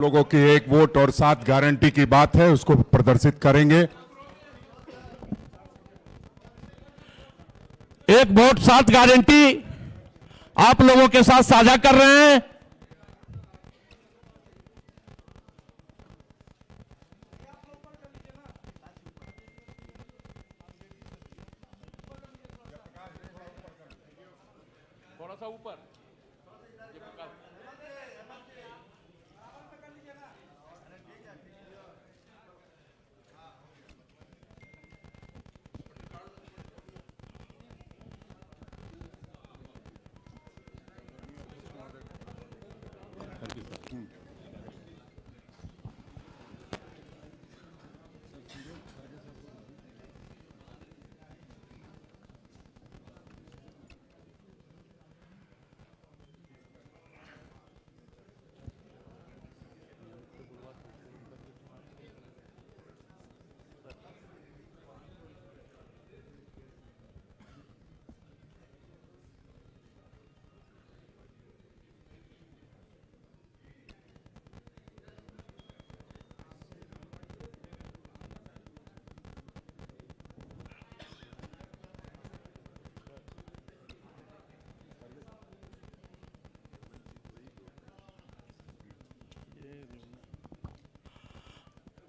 लोगों की एक वोट और 7 गारंटी की बात है, उसको प्रदर्शित करेंगे। एक वोट 7 गारंटी आप लोगों के साथ साझा कर रहे हैं। थोड़ा सा ऊपर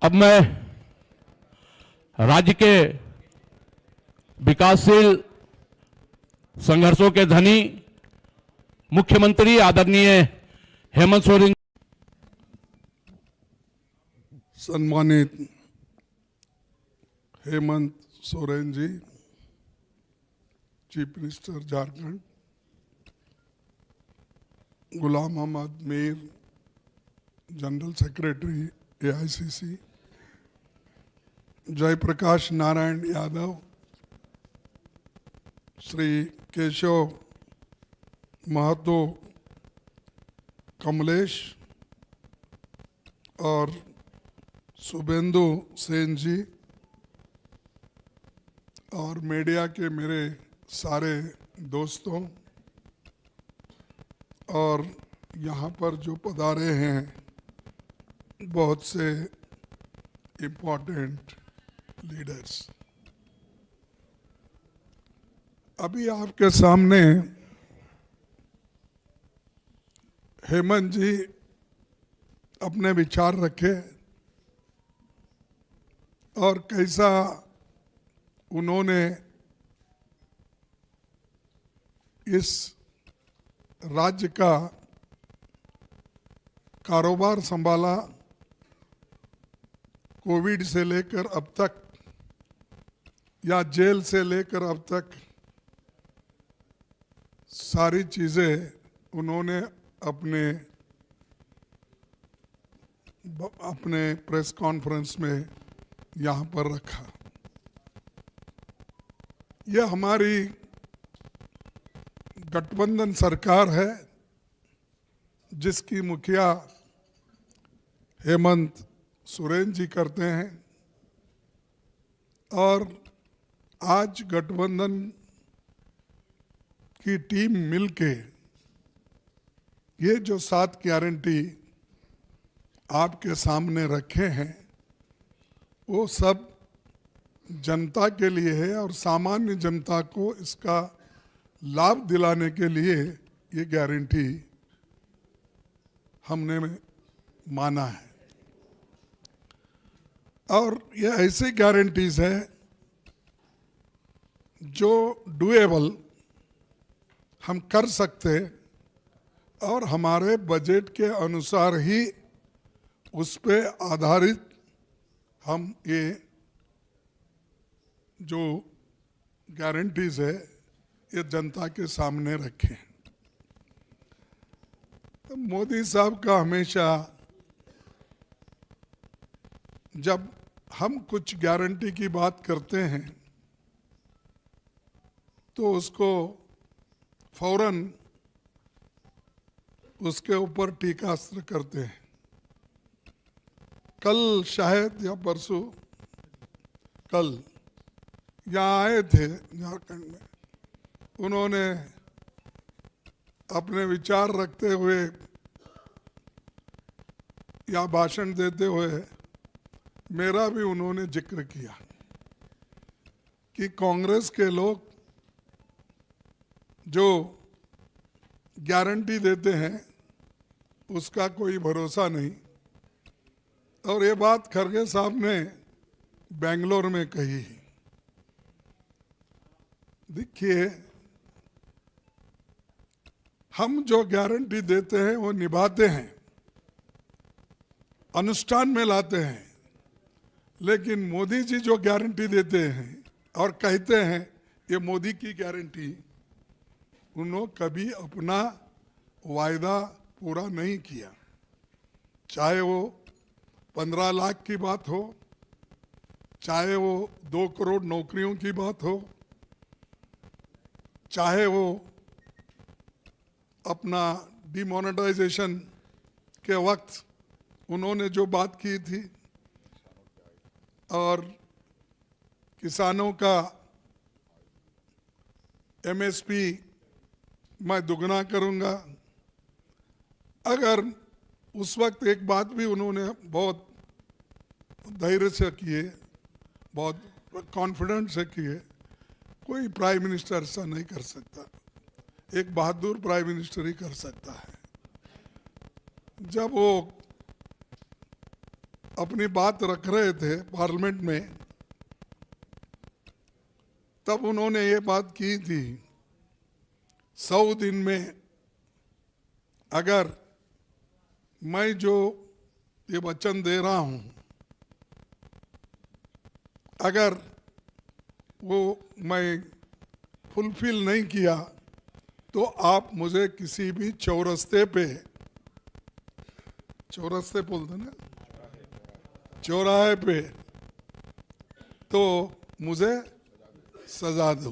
अब मैं राज्य के विकासशील संघर्षों के धनी मुख्यमंत्री आदरणीय हेमंत सोरेन सम्मानित Hemant Soren ji, chief minister Jharkhand, Ghulam Ahmad Mir, general secretary AICC, Jayprakash Narayan Yadav, Shri Keshav Mahto, Kamlesh और शुभेंदु सेन जी और मीडिया के मेरे सारे दोस्तों और यहाँ पर जो पधारे हैं बहुत से इम्पोर्टेंट लीडर्स, अभी आपके सामने हेमंत जी अपने विचार रखे और कैसा उन्होंने इस राज्य का कारोबार संभाला, कोविड से लेकर अब तक या जेल से लेकर अब तक सारी चीज़ें उन्होंने अपने प्रेस कॉन्फ्रेंस में यहाँ पर रखा। यह हमारी गठबंधन सरकार है जिसकी मुखिया हेमंत सोरेन जी करते हैं और आज गठबंधन की टीम मिलके ये जो 7 गारंटी आपके सामने रखे हैं वो सब जनता के लिए है और सामान्य जनता को इसका लाभ दिलाने के लिए ये गारंटी हमने माना है। और ये ऐसी गारंटीज है जो डुएबल हम कर सकते और हमारे बजट के अनुसार ही उस पे आधारित हम ये जो गारंटीज है ये जनता के सामने रखें। तो मोदी साहब का हमेशा जब हम कुछ गारंटी की बात करते हैं तो उसको फौरन उसके ऊपर टीकास्त्र करते हैं। कल शायद या परसों कल यहाँ आए थे झारखंड में, उन्होंने अपने विचार रखते हुए या भाषण देते हुए मेरा भी उन्होंने जिक्र किया कि कांग्रेस के लोग जो गारंटी देते हैं उसका कोई भरोसा नहीं। और ये बात खरगे साहब ने बेंगलोर में कही। देखिए, हम जो गारंटी देते हैं वो निभाते हैं, अनुष्ठान में लाते हैं। लेकिन मोदी जी जो गारंटी देते हैं और कहते हैं ये मोदी की गारंटी, उन्होंने कभी अपना वायदा पूरा नहीं किया। चाहे वो 15 लाख की बात हो, चाहे वो 2 करोड़ नौकरियों की बात हो, चाहे वो अपना डिमोनेटाइजेशन के वक्त उन्होंने जो बात की थी और किसानों का एमएसपी मैं दुगना करूंगा। अगर उस वक्त एक बात भी उन्होंने बहुत धैर्य से किए, बहुत कॉन्फिडेंस से किए, कोई प्राइम मिनिस्टर ऐसा नहीं कर सकता। एक बहादुर प्राइम मिनिस्टर ही कर सकता है। जब वो अपनी बात रख रहे थे पार्लियामेंट में, तब उन्होंने ये बात की थी 100 दिन में अगर मैं जो ये वचन दे रहा हूं, अगर वो मैं फुलफिल नहीं किया तो आप मुझे किसी भी चौरस्ते पे, चौरस्ते बोलते ना, चौराहे पे, तो मुझे सजा दो।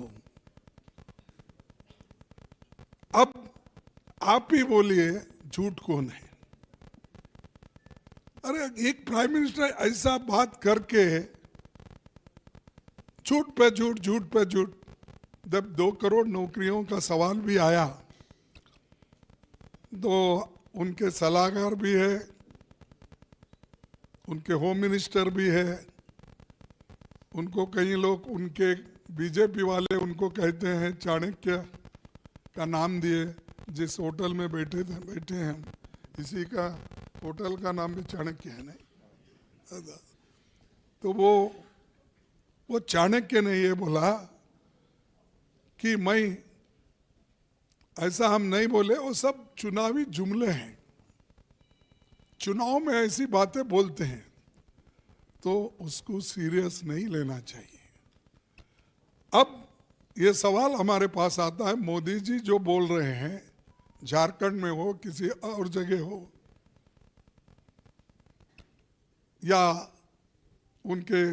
अब आप ही बोलिए झूठ कौन है? अरे एक प्राइम मिनिस्टर ऐसा बात करके झूठ पे झूठ, झूठ पे झूठ। जब 2 करोड़ नौकरियों का सवाल भी आया तो उनके सलाहकार भी है, उनके होम मिनिस्टर भी है, उनको कई लोग, उनके बीजेपी वाले उनको कहते हैं चाणक्य का नाम दिए। जिस होटल में बैठे हैं हम, इसी का होटल का नाम भी चाणक्य है नहीं। तो वो चाणक्य ने ये बोला कि मैं, ऐसा हम नहीं बोले, वो सब चुनावी जुमले हैं। चुनाव में ऐसी बातें बोलते हैं तो उसको सीरियस नहीं लेना चाहिए। अब ये सवाल हमारे पास आता है, मोदी जी जो बोल रहे हैं, झारखंड में हो, किसी और जगह हो, या उनके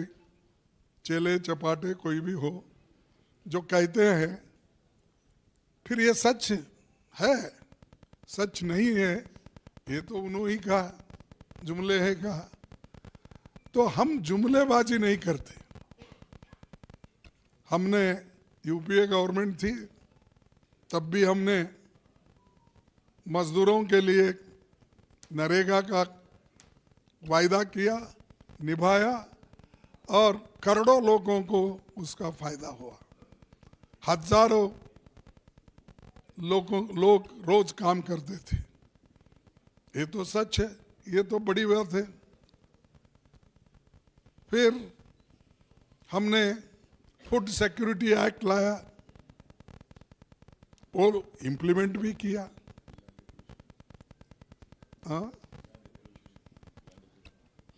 चेले चपाटे कोई भी हो, जो कहते हैं, फिर ये सच है, सच नहीं है, ये तो उन्होंने ही कहा, जुमले है कहा। तो हम जुमलेबाजी नहीं करते। हमने यूपीए गवर्नमेंट थी, तब भी हमने मजदूरों के लिए नरेगा का वायदा किया, निभाया, और करोड़ों लोगों को उसका फायदा हुआ। हजारों लोग रोज काम करते थे। ये तो सच है, ये तो बड़ी बात है। फिर हमने फूड सिक्योरिटी एक्ट लाया और इम्प्लीमेंट भी किया।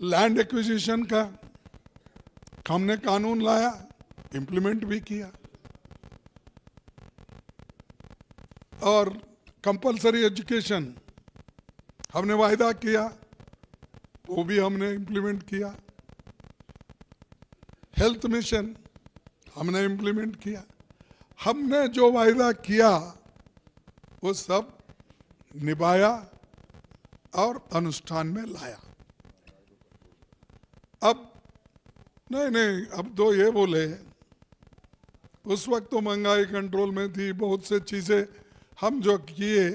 लैंड एक्विजिशन का हमने कानून लाया, इम्प्लीमेंट भी किया। और कंपलसरी एजुकेशन हमने वायदा किया, वो भी हमने इम्प्लीमेंट किया। हेल्थ मिशन हमने इम्प्लीमेंट किया। हमने जो वायदा किया वो सब निभाया और अनुष्ठान में लाया। अब नहीं, अब तो ये बोले, उस वक्त तो महंगाई कंट्रोल में थी, बहुत से चीजें हम जो किए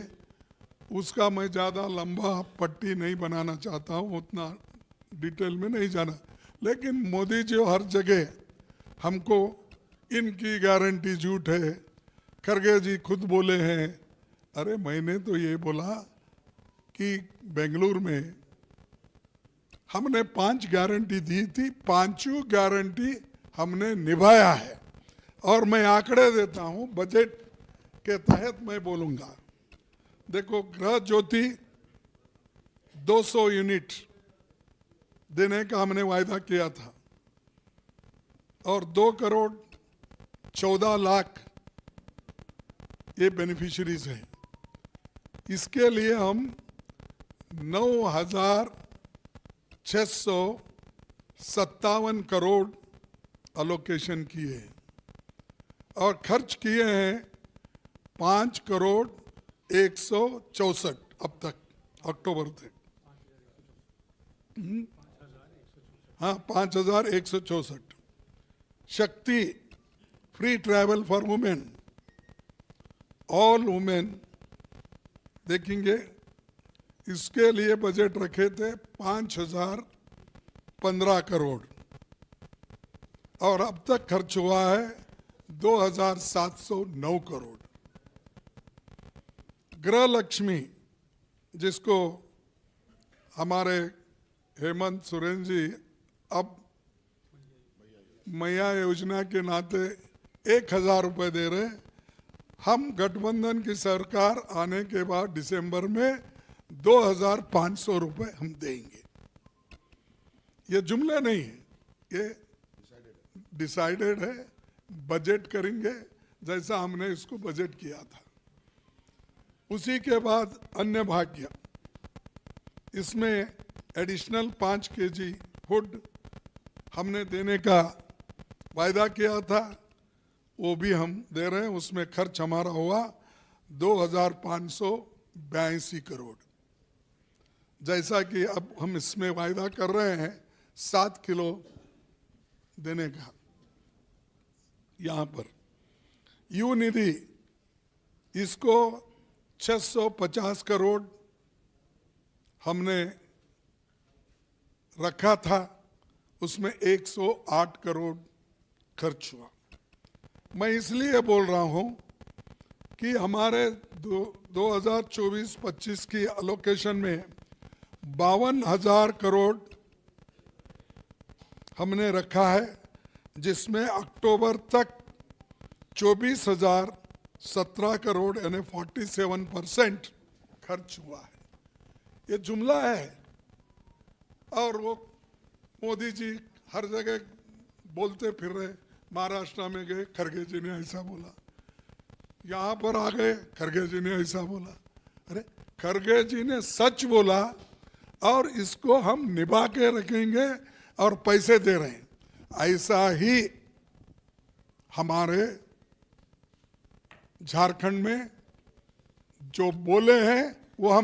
उसका मैं ज़्यादा लंबा पट्टी नहीं बनाना चाहता हूँ, उतना डिटेल में नहीं जाना। लेकिन मोदी जी हर जगह हमको इनकी गारंटी झूठ है, खरगे जी खुद बोले हैं। अरे मैंने तो ये बोला कि बेंगलुरु में हमने 5 गारंटी दी थी, 5 गारंटी हमने निभाया है। और मैं आंकड़े देता हूं, बजट के तहत मैं बोलूंगा। देखो, गृह ज्योति 200 यूनिट देने का हमने वायदा किया था और 2 करोड़ 14 लाख ये बेनिफिशियरीज हैं। इसके लिए हम 9,657 करोड़ अलोकेशन किए हैं और खर्च किए हैं 5 करोड़ 164 अब तक, अक्टूबर तक। हाँ, 5,164। शक्ति free travel for women, all women देखेंगे, इसके लिए बजट रखे थे 5,015 करोड़ और अब तक खर्च हुआ है 2,709 करोड़। गृह लक्ष्मी, जिसको हमारे हेमंत सोरेन जी अब मैया योजना के नाते 1,000 रुपये दे रहे हैं। हम गठबंधन की सरकार आने के बाद दिसंबर में 2,500 रुपये हम देंगे। ये जुमले नहीं है, ये डिसाइडेड है। बजट करेंगे जैसा हमने इसको बजट किया था। उसी के बाद अन्य भाग्य, इसमें एडिशनल 5 केजी फूड हमने देने का वायदा किया था, वो भी हम दे रहे हैं। उसमें खर्च हमारा हुआ 2,582 करोड़। जैसा कि अब हम इसमें वायदा कर रहे हैं 7 किलो देने का। यहाँ पर यू निधि, इसको 650 करोड़ हमने रखा था, उसमें 108 करोड़ खर्च हुआ। मैं इसलिए बोल रहा हूं कि हमारे 2024-25 की एलोकेशन में 52,000 करोड़ हमने रखा है, जिसमें अक्टूबर तक 24,017 करोड़ यानी 47% खर्च हुआ है। ये जुमला है और वो मोदी जी हर जगह बोलते फिर रहे। महाराष्ट्र में गए, खरगे जी ने ऐसा बोला, यहाँ पर आ गए, खरगे जी ने ऐसा बोला। अरे खरगे जी ने सच बोला और इसको हम निभा के रखेंगे और पैसे दे रहे हैं। ऐसा ही हमारे झारखंड में जो बोले हैं वो हम